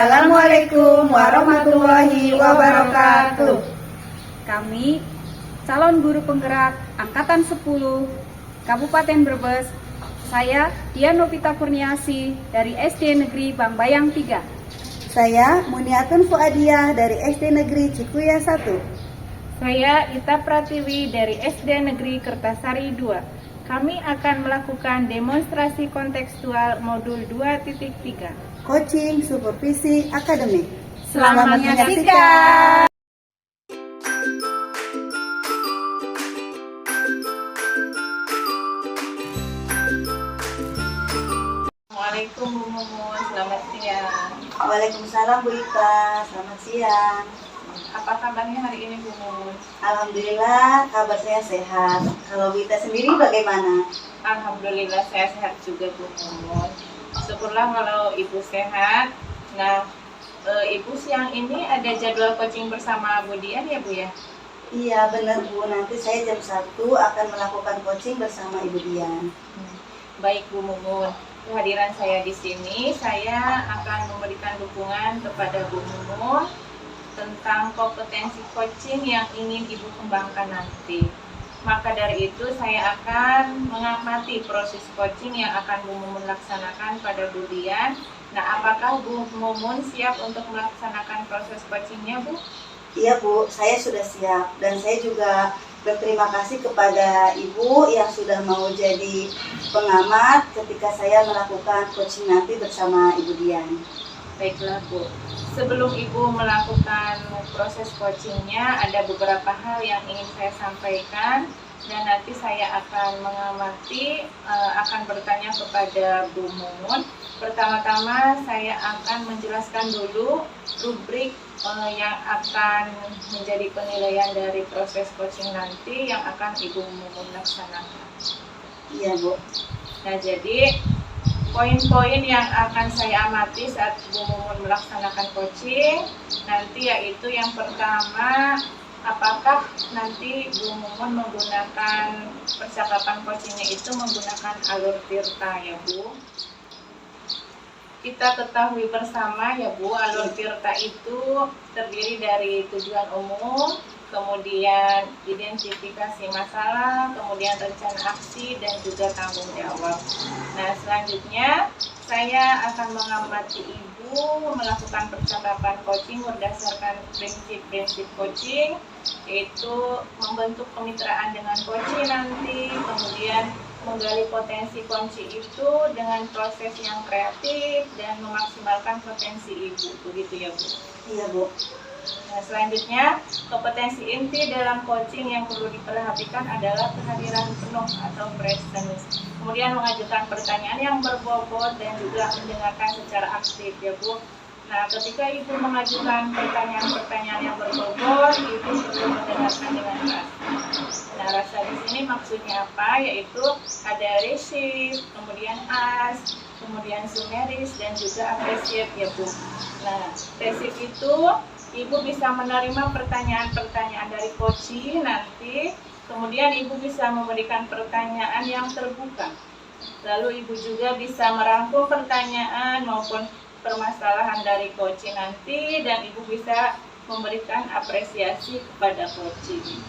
Assalamualaikum warahmatullahi wabarakatuh. Kami calon guru penggerak Angkatan 10 Kabupaten Brebes. Saya Dian Novita Kurniasi dari SD Negeri Bangbayang 3. Saya Muniatun Fuadiah dari SD Negeri Cikuya 1. Saya Ita Pratiwi dari SD Negeri Kertasari 2. Kami akan melakukan demonstrasi kontekstual modul 2.3. Coaching Supervisi Akademik. Selamat menyaksikan. Assalamualaikum Bu Mumun, selamat siang. Waalaikumsalam Bu Ita, selamat siang. Apa kabarnya hari ini Bu Mumun? Alhamdulillah kabar saya sehat. Kalau Bu Ita sendiri bagaimana? Alhamdulillah saya sehat juga Bu Mumun. Syukurlah kalau Ibu sehat. Nah, Ibu siang ini ada jadwal coaching bersama Bu Dian ya Bu ya? Iya benar Bu, nanti saya jam 1 akan melakukan coaching bersama Ibu Dian. Baik Bu Mumun, kehadiran saya di sini saya akan memberikan dukungan kepada Bu Mumun tentang kompetensi coaching yang ingin Ibu kembangkan nanti. Maka dari itu saya akan mengamati proses coaching yang akan Bu Mumun laksanakan pada Bu Dian. Nah, apakah Bu Mumun siap untuk melaksanakan proses coachingnya Bu? Iya Bu, saya sudah siap dan saya juga berterima kasih kepada Ibu yang sudah mau jadi pengamat ketika saya melakukan coaching nanti bersama Ibu Dian. Baiklah Bu, sebelum Ibu melakukan proses coachingnya ada beberapa hal yang ingin saya sampaikan dan nanti saya akan mengamati, akan bertanya kepada Bu Mumun. Pertama-tama saya akan menjelaskan dulu rubrik yang akan menjadi penilaian dari proses coaching nanti yang akan Ibu Mumun laksanakan. Iya Bu. Nah, jadi poin-poin yang akan saya amati saat Bu Mumun melaksanakan coaching nanti yaitu yang pertama, apakah nanti Bu Mumun menggunakan percakapan coachingnya itu menggunakan alur Tirta ya Bu. Kita ketahui bersama ya Bu, alur Tirta itu terdiri dari tujuan umum, kemudian identifikasi masalah, kemudian rencana aksi, dan juga tanggung jawab. Nah, selanjutnya saya akan mengamati Ibu melakukan percakapan coaching berdasarkan prinsip-prinsip coaching, yaitu membentuk kemitraan dengan coaching nanti, kemudian menggali potensi kunci itu dengan proses yang kreatif dan memaksimalkan potensi Ibu, begitu ya Bu? Iya Bu. Nah, selanjutnya kompetensi inti dalam coaching yang perlu diperhatikan adalah kehadiran penuh atau presence. Kemudian mengajukan pertanyaan yang berbobot dan juga mendengarkan secara aktif ya Bu. Nah, ketika Ibu mengajukan pertanyaan-pertanyaan yang berbobot, Ibu perlu mendengarkan dengan rasa. Nah, rasa di sini maksudnya apa? Yaitu ada receive, kemudian ask, kemudian sumeris, dan juga appreciate ya Bu. Nah, receive itu Ibu bisa menerima pertanyaan-pertanyaan dari coaching nanti, kemudian Ibu bisa memberikan pertanyaan yang terbuka. Lalu Ibu juga bisa merangkum pertanyaan maupun permasalahan dari coaching nanti, dan Ibu bisa memberikan apresiasi kepada coaching.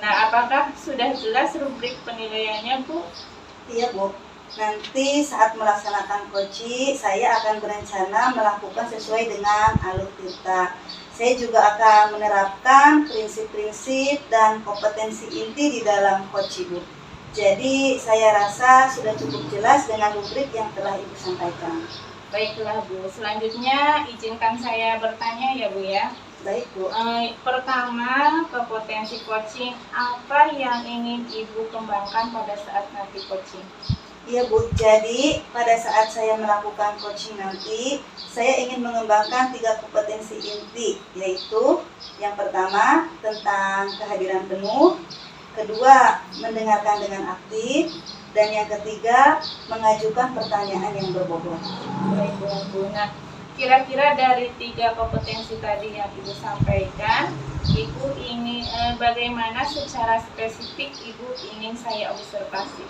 Nah, apakah sudah jelas rubrik penilaiannya Bu? Iya Bu. Nanti saat melaksanakan coaching, saya akan berencana melakukan sesuai dengan alur Tirta. Saya juga akan menerapkan prinsip-prinsip dan kompetensi inti di dalam coaching Bu. Jadi saya rasa sudah cukup jelas dengan rubrik yang telah Ibu sampaikan. Baiklah Bu, selanjutnya izinkan saya bertanya ya Bu ya. Baik Bu. Pertama, kompetensi coaching apa yang ingin Ibu kembangkan pada saat nanti coaching? Iya Bu, jadi pada saat saya melakukan coaching nanti, saya ingin mengembangkan 3 kompetensi inti, yaitu yang pertama tentang kehadiran penuh, kedua mendengarkan dengan aktif, dan yang ketiga mengajukan pertanyaan yang berbobot. Baik Bu. Nah, kira-kira dari 3 kompetensi tadi yang Ibu sampaikan, Ibu ingin bagaimana secara spesifik Ibu ingin saya observasi?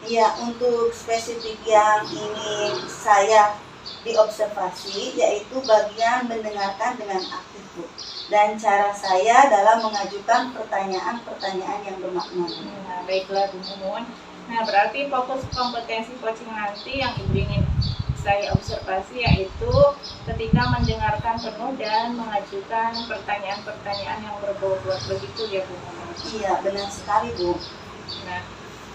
Iya, untuk spesifik yang ingin saya di observasi, yaitu bagian mendengarkan dengan aktif, Bu. Dan cara saya dalam mengajukan pertanyaan-pertanyaan yang bermakna. Nah, baiklah Bu Mumun. Nah, berarti fokus kompetensi coaching nanti yang Ibu ingin saya observasi yaitu ketika mendengarkan penuh dan mengajukan pertanyaan-pertanyaan yang berbobot, begitu ya Bu Mumun? Iya, benar sekali, Bu. Nah,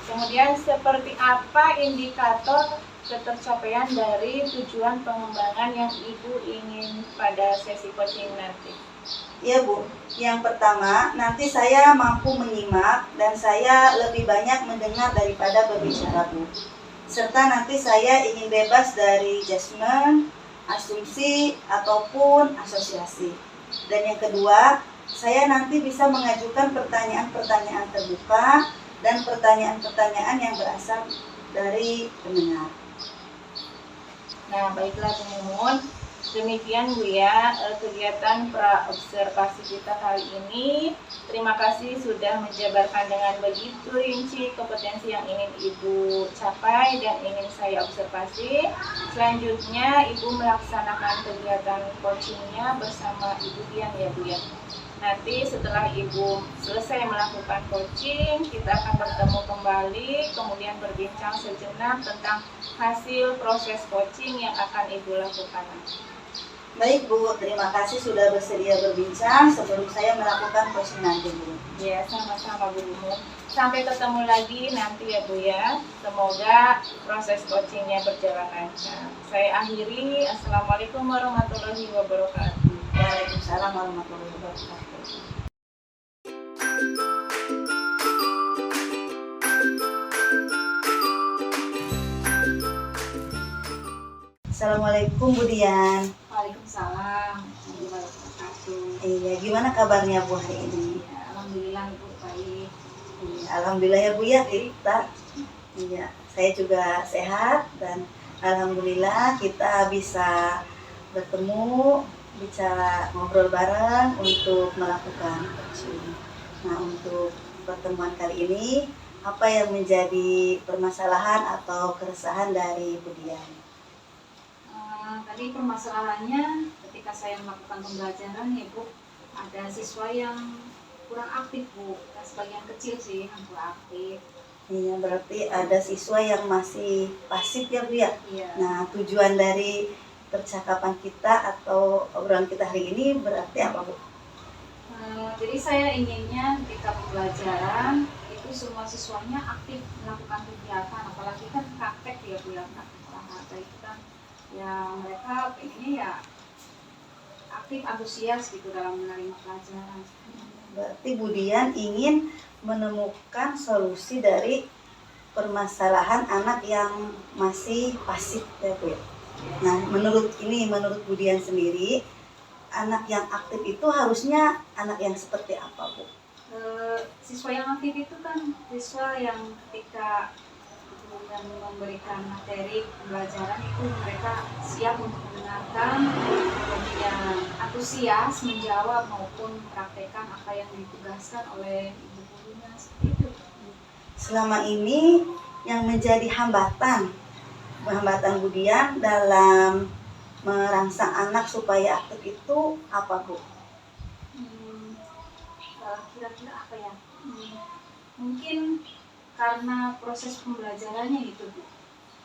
kemudian seperti apa indikator ketercapaian dari tujuan pengembangan yang Ibu ingin pada sesi coaching nanti? Iya, Bu. Yang pertama, nanti saya mampu menyimak dan saya lebih banyak mendengar daripada berbicara, Bu. Serta nanti saya ingin bebas dari judgement, asumsi, ataupun asosiasi. Dan yang kedua, saya nanti bisa mengajukan pertanyaan-pertanyaan terbuka dan pertanyaan-pertanyaan yang berasal dari pendengar. Nah, baiklah Bu Mumun. Demikian Bu ya kegiatan pra-observasi kita kali ini. Terima kasih sudah menjabarkan dengan begitu rinci kompetensi yang ingin Ibu capai dan ingin saya observasi. Selanjutnya Ibu melaksanakan kegiatan coachingnya bersama Ibu Dian ya Bu ya. Nanti setelah Ibu selesai melakukan coaching, kita akan bertemu kembali, kemudian berbincang sejenak tentang hasil proses coaching yang akan Ibu lakukan. Baik, Bu, terima kasih sudah bersedia berbincang sebelum saya melakukan coaching nanti, Bu. Ya, sama-sama Bu Mumun. Sampai ketemu lagi nanti ya Bu ya. Semoga proses coachingnya berjalan lancar. Saya akhiri. Assalamualaikum warahmatullahi wabarakatuh. Waalaikumsalam warahmatullahi wabarakatuh. Assalamualaikum, Bu Dian. Waalaikumsalam warahmatullahi wabarakatuh. Iya, gimana kabarnya, Bu, hari ini? Ya, alhamdulillah Ibu baik. Iya, alhamdulillah ya, Bu ya, kita. Iya, saya juga sehat dan alhamdulillah kita bisa bertemu, bisa ngobrol bareng untuk melakukan coaching. Nah, untuk pertemuan kali ini, apa yang menjadi permasalahan atau keresahan dari Bu Dian? Tadi permasalahannya ketika saya melakukan pembelajaran ya Bu, ada siswa yang kurang aktif Bu, dan sebagian kecil sih yang kurang aktif. Iya, berarti ada siswa yang masih pasif ya, Bu ya? Iya. Nah, tujuan dari percakapan kita atau obrolan kita hari ini berarti apa, Bu? Jadi saya inginnya ketika pembelajaran itu semua siswanya aktif melakukan kegiatan, apalagi kan praktek ya Bu ya, praktek olahraga itu kan ya mereka pengennya ya aktif, antusias gitu dalam menerima pelajaran. Berarti Bu Dian ingin menemukan solusi dari permasalahan anak yang masih pasif ya, Bu ya? Nah, menurut Bu Dian sendiri, anak yang aktif itu harusnya anak yang seperti apa, Bu? Siswa yang aktif itu kan siswa yang ketika yang memberikan materi pembelajaran itu mereka siap untuk mendengarkan, kemudian antusias menjawab maupun mempraktekkan apa yang ditugaskan oleh ibu gurunya, seperti itu. Selama ini yang menjadi hambatan Bu Dian dalam merangsang anak supaya aktif itu apa, Bu? Kira-kira apa ya? Mungkin karena proses pembelajarannya itu Bu.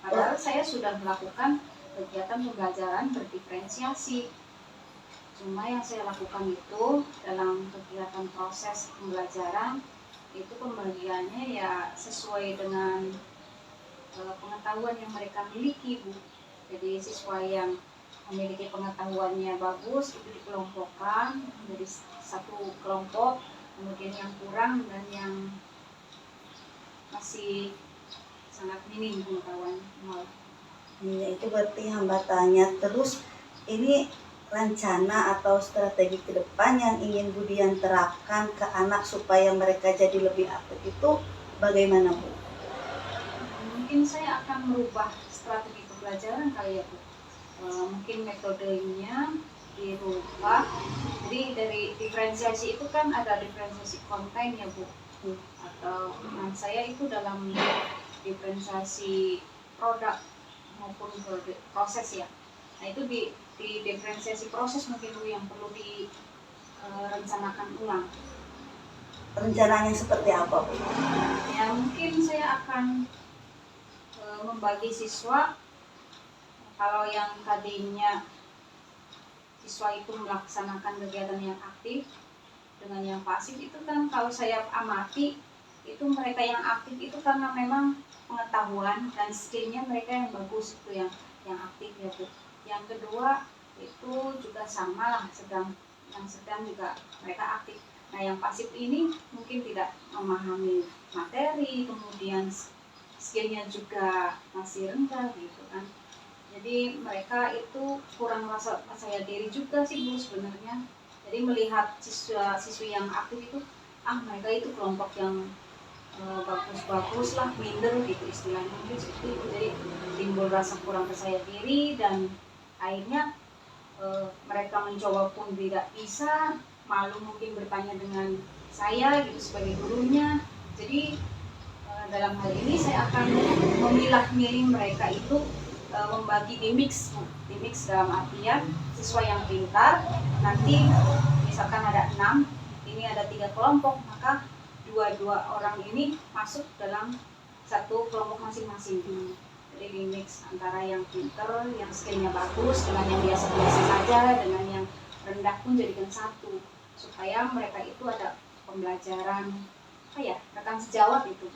Padahal saya sudah melakukan kegiatan pembelajaran berdiferensiasi. Cuma yang saya lakukan itu dalam kegiatan proses pembelajaran itu pembagiannya ya sesuai dengan pengetahuan yang mereka miliki Bu. Jadi siswa yang memiliki pengetahuannya bagus itu dikelompokkan menjadi satu kelompok, kemudian yang kurang dan yang masih sangat minim pengetahuan nol. Iya, itu berarti hambatannya. Terus ini rencana atau strategi ke depan yang ingin Bu Dian terapkan ke anak supaya mereka jadi lebih aktif itu bagaimana, Bu? Mungkin saya akan merubah strategi pembelajaran kali ya Bu. Mungkin metodenya dirubah. Jadi dari diferensiasi itu kan ada diferensiasi konten ya Bu. Atau saya itu dalam diferensiasi produk maupun proses ya. Nah itu di diferensiasi proses mungkin Bu yang perlu direncanakan ulang. Rencananya seperti apa, Bu? Ya mungkin saya akan membagi siswa, kalau yang tadinya siswa itu melaksanakan kegiatan yang aktif dengan yang pasif itu kan kalau saya amati itu mereka yang aktif itu karena memang pengetahuan dan skillnya mereka yang bagus itu yang aktif ya Bu. Yang kedua itu juga sama lah, yang sedang juga mereka aktif. Nah yang pasif ini mungkin tidak memahami materi, kemudian skillnya juga masih rendah gitu kan. Jadi mereka itu kurang rasa percaya diri juga sih Bu sebenarnya. Jadi melihat siswa-siswi yang aktif itu, mereka itu kelompok yang bagus-bagus lah, minder gitu istilahnya mungkin seperti itu. Jadi timbul rasa kurang percaya diri dan akhirnya mereka mencoba pun tidak bisa, malu mungkin bertanya dengan saya gitu sebagai gurunya. Jadi dalam hal ini saya akan memilah-milih mereka itu, membagi di mix dalam artian siswa yang pintar nanti misalkan ada 6, ini ada 3 kelompok, maka dua orang ini masuk dalam satu kelompok masing-masing. Jadi di mix antara yang pintar, yang skillnya bagus dengan yang biasa-biasa saja, dengan yang rendah pun jadikan satu supaya mereka itu ada pembelajaran rekan sejawat itu.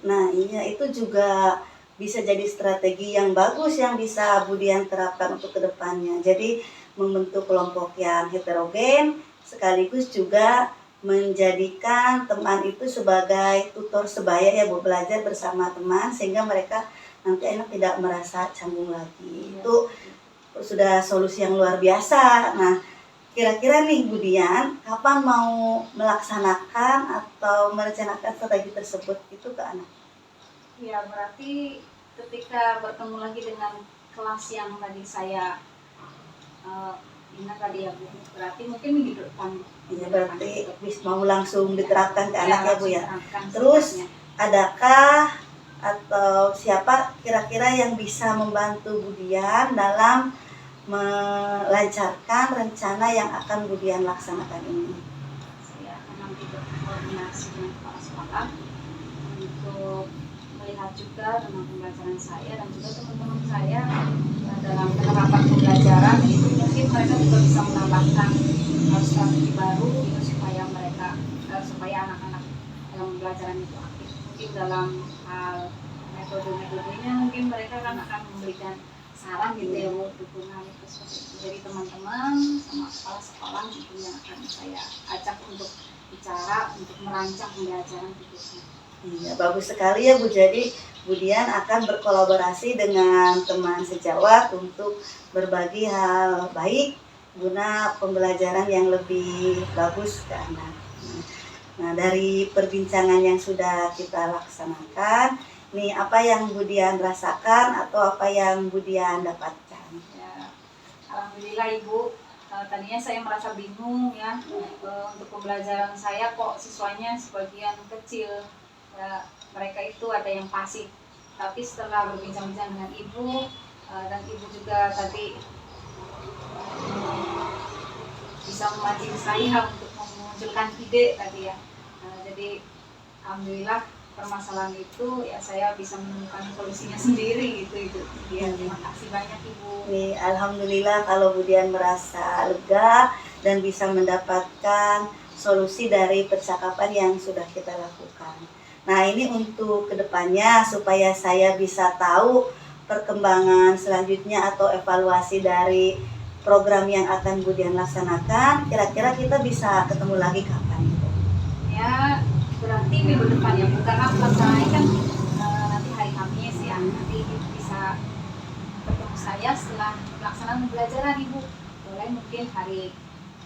Nah iya, itu juga bisa jadi strategi yang bagus yang bisa Bu Dian terapkan untuk kedepannya. Jadi membentuk kelompok yang heterogen sekaligus juga menjadikan teman itu sebagai tutor sebaya ya Bu, belajar bersama teman sehingga mereka nanti anak tidak merasa canggung lagi. Itu sudah solusi yang luar biasa. Nah kira-kira nih Bu Dian, kapan mau melaksanakan atau merencanakan strategi tersebut itu ke anak? Ya berarti ketika bertemu lagi dengan kelas yang tadi saya ingat tadi ya Bu, berarti mungkin minggu depan. Iya, berarti mau langsung diterapkan ke anak ya Bu ya. Terus semuanya. adakah atau siapa kira-kira yang bisa membantu Bu Dian dalam melancarkan rencana yang akan Bu Dian laksanakan ini? Saya akan nanti berkoordinasi dengan kepala sekolah untuk melihat juga tentang pembelajaran saya dan juga teman-teman saya dalam penerapan pembelajaran itu mungkin mereka juga bisa menambahkan strategi baru gitu, supaya anak-anak dalam pembelajaran itu aktif. Mungkin dalam hal metode-metodenya mungkin mereka kan akan memberikan saran gitu ya Bu, dukungan itu seperti itu. Jadi teman-teman sama kepala sekolah itu yang akan saya ajak untuk bicara untuk merancang pembelajaran gitu. Iya, bagus sekali ya Bu. Jadi Bu Dian akan berkolaborasi dengan teman sejawat untuk berbagi hal baik guna pembelajaran yang lebih bagus ke anak. Nah dari perbincangan yang sudah kita laksanakan, nih apa yang Bu Dian rasakan atau apa yang Bu Dian dapatkan? Ya, alhamdulillah Ibu. Tadinya saya merasa bingung ya, untuk pembelajaran saya kok siswanya sebagian kecil ya, mereka itu ada yang pasif. Tapi setelah berbincang-bincang dengan Ibu dan Ibu juga tadi bisa memancing saya untuk memunculkan ide tadi ya. Jadi alhamdulillah permasalahan itu ya saya bisa menemukan solusinya sendiri gitu Ibu. Ya, terima kasih banyak Ibu. Nih, alhamdulillah kalau Bu Dian merasa lega dan bisa mendapatkan solusi dari percakapan yang sudah kita lakukan. Nah ini untuk kedepannya supaya saya bisa tahu perkembangan selanjutnya atau evaluasi dari program yang akan Bu Dian laksanakan, kira-kira kita bisa ketemu lagi kapan? Ya berarti minggu depan ya Bu, karena pelaksanaan kan nanti hari Kamis ya, nanti bisa bertemu saya setelah pelaksanaan pembelajaran Ibu. Boleh mungkin hari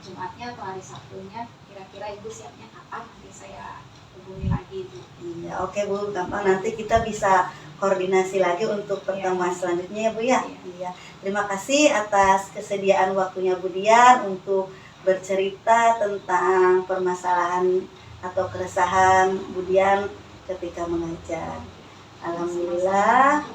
Jumatnya atau hari Sabtunya, kira-kira Ibu siapnya kapan, nanti saya hubungi lagi Bu. Iya, oke Bu, gampang, nanti kita bisa koordinasi lagi untuk pertemuan selanjutnya ya Bu ya. Iya. Terima kasih atas kesediaan waktunya Bu Dian untuk bercerita tentang permasalahan atau keresahan Bu Dian ketika mengajar. Alhamdulillah,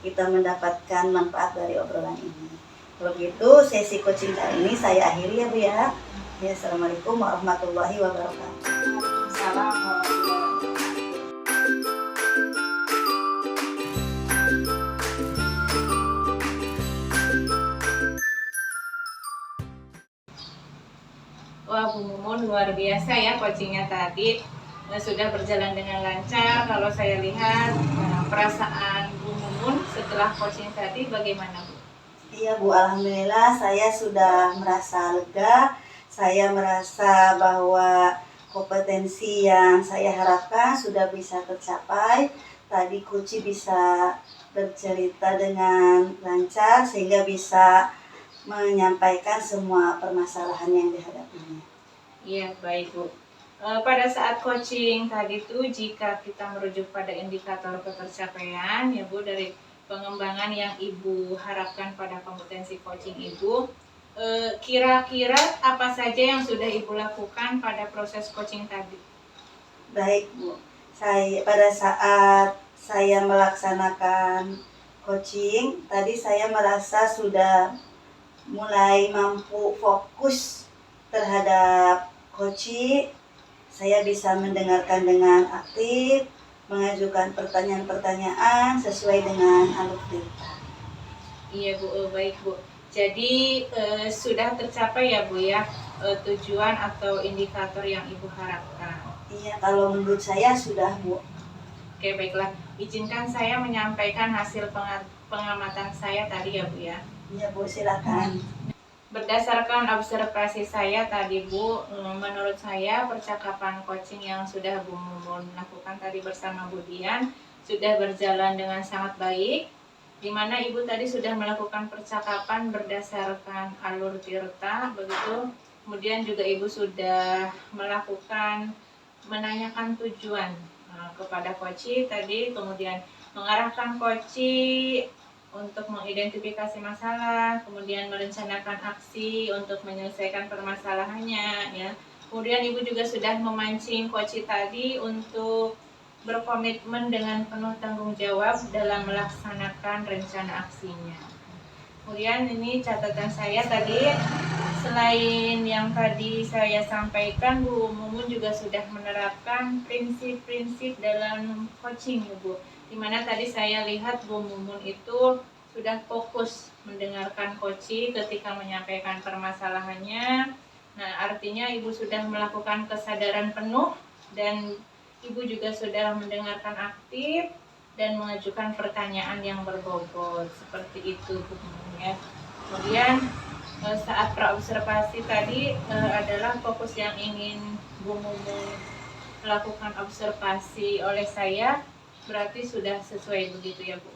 kita mendapatkan manfaat dari obrolan ini. Kalau gitu sesi coaching kali ini saya akhiri ya Bu ya. Ya, Assalamualaikum warahmatullahi wabarakatuh. Salam warahmatullahi wabarakatuh. Wah, Bu Mumun luar biasa ya coachingnya tadi. Sudah berjalan dengan lancar. Kalau saya lihat perasaan Bu Mumun setelah coaching tadi bagaimana, Bu? Iya Bu, alhamdulillah saya sudah merasa lega. Saya merasa bahwa kompetensi yang saya harapkan sudah bisa tercapai. Tadi Kuci bisa bercerita dengan lancar sehingga bisa menyampaikan semua permasalahan yang dihadapinya. Iya, baik Bu. Pada saat coaching tadi tuh jika kita merujuk pada indikator ketercapaian ya Bu dari pengembangan yang Ibu harapkan pada kompetensi coaching Ibu, kira-kira apa saja yang sudah Ibu lakukan pada proses coaching tadi? Baik Bu, pada saat saya melaksanakan coaching tadi saya merasa sudah mulai mampu fokus terhadap coaching. Saya bisa mendengarkan dengan aktif, mengajukan pertanyaan-pertanyaan sesuai dengan alur cerita. Iya Bu, baik Bu. Jadi sudah tercapai ya Bu ya tujuan atau indikator yang Ibu harapkan. Iya, kalau menurut saya sudah Bu. Oke, baiklah. Izinkan saya menyampaikan hasil pengamatan saya tadi ya Bu ya. Iya Bu, silakan. Berdasarkan observasi saya tadi Bu, menurut saya percakapan coaching yang sudah Bu Mumun lakukan tadi bersama Bu Dian sudah berjalan dengan sangat baik, di mana Ibu tadi sudah melakukan percakapan berdasarkan alur tirta, begitu. Kemudian juga Ibu sudah melakukan menanyakan tujuan kepada coaching tadi, kemudian mengarahkan coaching untuk mengidentifikasi masalah, kemudian merencanakan aksi untuk menyelesaikan permasalahannya ya. Kemudian Ibu juga sudah memancing coach tadi untuk berkomitmen dengan penuh tanggung jawab dalam melaksanakan rencana aksinya. Kemudian ini catatan saya tadi, selain yang tadi saya sampaikan, Bu Mumun juga sudah menerapkan prinsip-prinsip dalam coaching ya Bu. Dimana tadi saya lihat Bu Mumun itu sudah fokus mendengarkan coaching ketika menyampaikan permasalahannya. Nah, artinya Ibu sudah melakukan kesadaran penuh dan Ibu juga sudah mendengarkan aktif dan mengajukan pertanyaan yang berbobot. Seperti itu Bu Mumun ya. Kemudian saat praobservasi tadi adalah fokus yang ingin Bu Mumun melakukan observasi oleh saya, berarti sudah sesuai begitu ya Bu?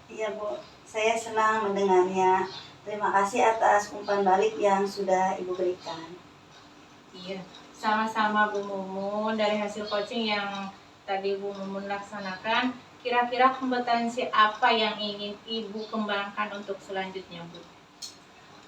Iya Bu, saya senang mendengarnya. Terima kasih atas umpan balik yang sudah Ibu berikan. Iya, sama-sama Bu Mumun. Dari hasil coaching yang tadi Bu Mumun laksanakan, kira-kira kompetensi apa yang ingin Ibu kembangkan untuk selanjutnya Bu?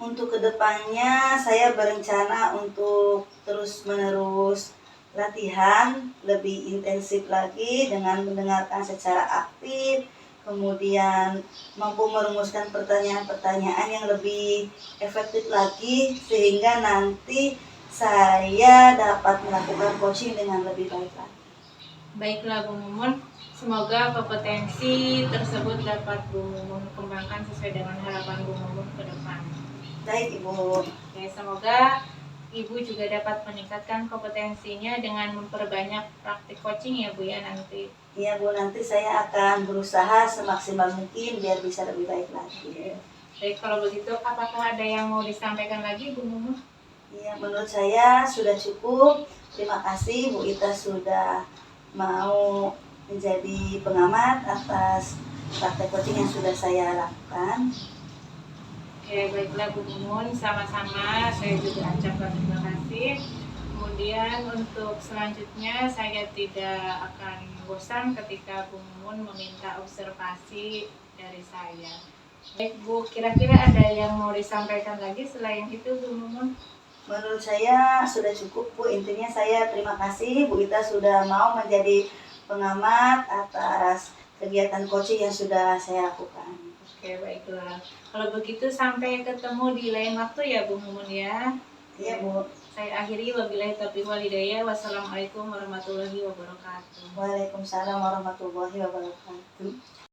Untuk kedepannya saya berencana untuk terus-menerus latihan lebih intensif lagi dengan mendengarkan secara aktif, kemudian mampu merumuskan pertanyaan-pertanyaan yang lebih efektif lagi sehingga nanti saya dapat melakukan coaching dengan lebih baik lagi. Baiklah Bu Mumun, semoga kompetensi tersebut dapat Bu Mumun kembangkan sesuai dengan harapan Bu Mumun ke depan. Baik Ibu. Oke, semoga Ibu juga dapat meningkatkan kompetensinya dengan memperbanyak praktik coaching ya Bu ya nanti. Iya Bu, nanti saya akan berusaha semaksimal mungkin biar bisa lebih baik lagi. Baik, kalau begitu apakah ada yang mau disampaikan lagi Bu Mumun? Iya, menurut saya sudah cukup. Terima kasih Bu Ita sudah mau menjadi pengamat atas praktek coaching yang sudah saya lakukan. Oke, baiklah Bu Mumun, sama-sama saya juga ucapkan terima kasih. Kemudian untuk selanjutnya saya tidak akan bosan ketika Bu Mumun meminta observasi dari saya. Baik Bu, kira-kira ada yang mau disampaikan lagi selain itu Bu Mumun? Menurut saya sudah cukup Bu, intinya saya terima kasih Bu Ita sudah mau menjadi pengamat atas kegiatan coaching yang sudah saya lakukan. Oke, baiklah. Kalau begitu sampai ketemu di lain waktu ya Bu Mumun ya. Iya Bu. Saya akhiri, wabillahi taufiq wal hidayah. Wassalamualaikum warahmatullahi wabarakatuh. Waalaikumsalam warahmatullahi wabarakatuh.